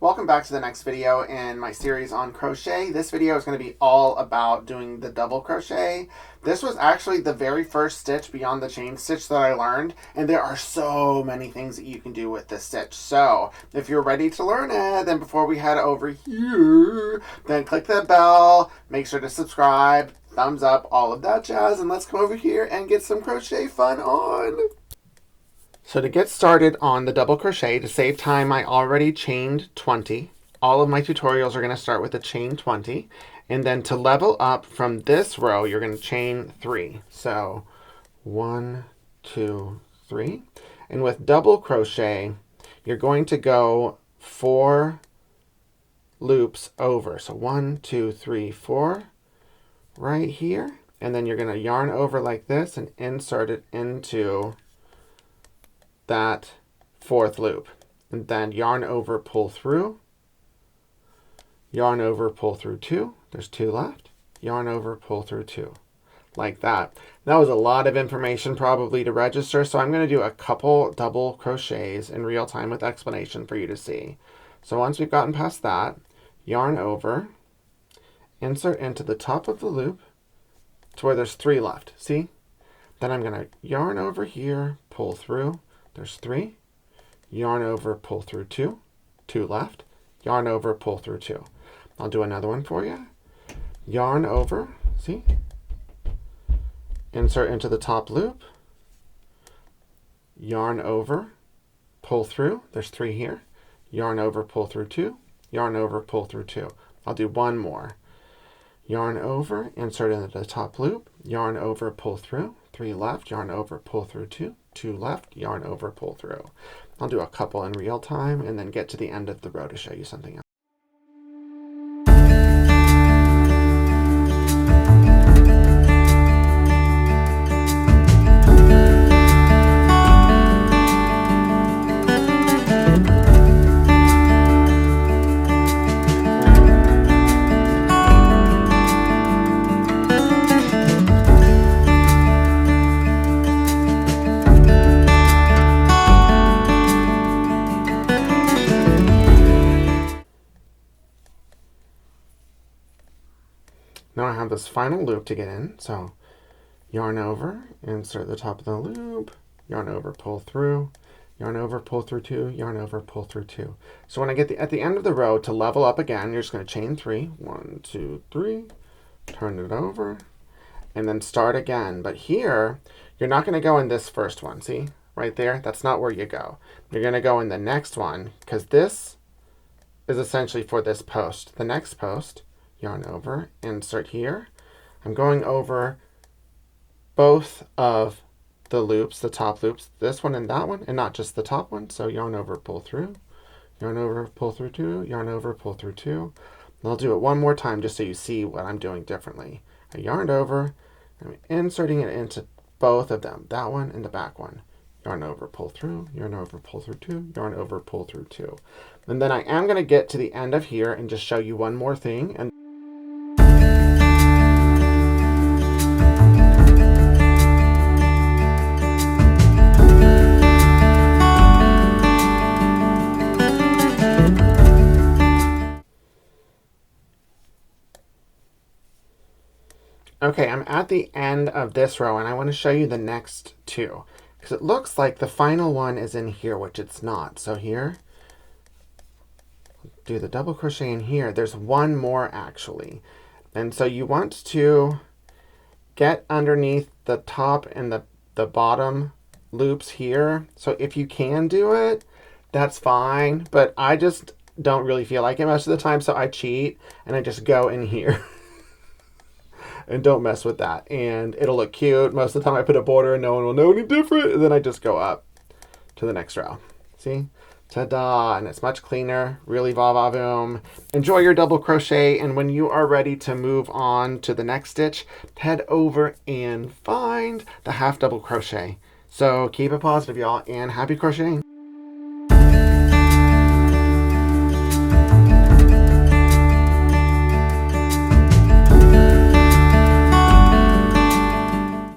Welcome back to the next video in my series on crochet. This video is going to be all about doing the double crochet. This was actually the very first stitch beyond the chain stitch that I learned, and there are so many things that you can do with this stitch. So if you're ready to learn it, then before we head over here, then click that bell, make sure to subscribe, thumbs up, all of that jazz, and let's come over here and get some crochet fun on. So to get started on the double crochet, to save time, I already chained 20. All of my tutorials are going to start with a chain 20. And then to level up from this row, you're going to chain 3. So 1, 2, 3. And with double crochet, you're going to go 4 loops over. So 1, 2, 3, 4 right here. And then you're going to yarn over like this and insert it into that 4th loop, and then yarn over, pull through, yarn over, pull through 2, there's 2 left, yarn over, pull through 2, like that. That was a lot of information probably to register, so I'm going to do a couple double crochets in real time with explanation for you to see. So once we've gotten past that, yarn over, insert into the top of the loop to where there's 3 left, see? Then I'm going to yarn over here, pull through, there's 3, yarn over, pull through 2, 2 left, yarn over, pull through 2. I'll do another one for you. Yarn over, see? Insert into the top loop, yarn over, pull through, there's 3 here, yarn over, pull through 2, yarn over, pull through 2. I'll do one more. Yarn over, insert into the top loop, yarn over, pull through, 3 left, yarn over, pull through 2, 2 left, yarn over, pull through. I'll do a couple in real time and then get to the end of the row to show you something else. Now I have this final loop to get in, so yarn over, insert the top of the loop, yarn over, pull through, yarn over, pull through 2, yarn over, pull through 2. So when I get at the end of the row, to level up again, you're just going to chain 3, 1, 2, 3, turn it over, and then start again. But here, you're not going to go in this first one, see? Right there? That's not where you go. You're going to go in the next one, because this is essentially for this post. The next post, yarn over, insert here. I'm going over both of the loops, the top loops, this one and that one, and not just the top one. So yarn over, pull through, yarn over, pull through 2, yarn over, pull through 2. And I'll do it one more time just so you see what I'm doing differently. I yarned over, I'm inserting it into both of them, that one and the back one. Yarn over, pull through, yarn over, pull through 2, yarn over, pull through 2. And then I am going to get to the end of here and just show you one more thing. And okay, I'm at the end of this row, and I want to show you the next 2. Because it looks like the final one is in here, which it's not. So here, do the double crochet in here. There's one more, actually. And so you want to get underneath the top and the bottom loops here. So if you can do it, that's fine. But I just don't really feel like it most of the time, so I cheat, and I just go in here. And don't mess with that. And it'll look cute. Most of the time I put a border and no one will know any different. And then I just go up to the next row. See? Ta-da! And it's much cleaner. Really va-va-voom. Enjoy your double crochet. And when you are ready to move on to the next stitch, head over and find the half double crochet. So keep it positive, y'all. And happy crocheting.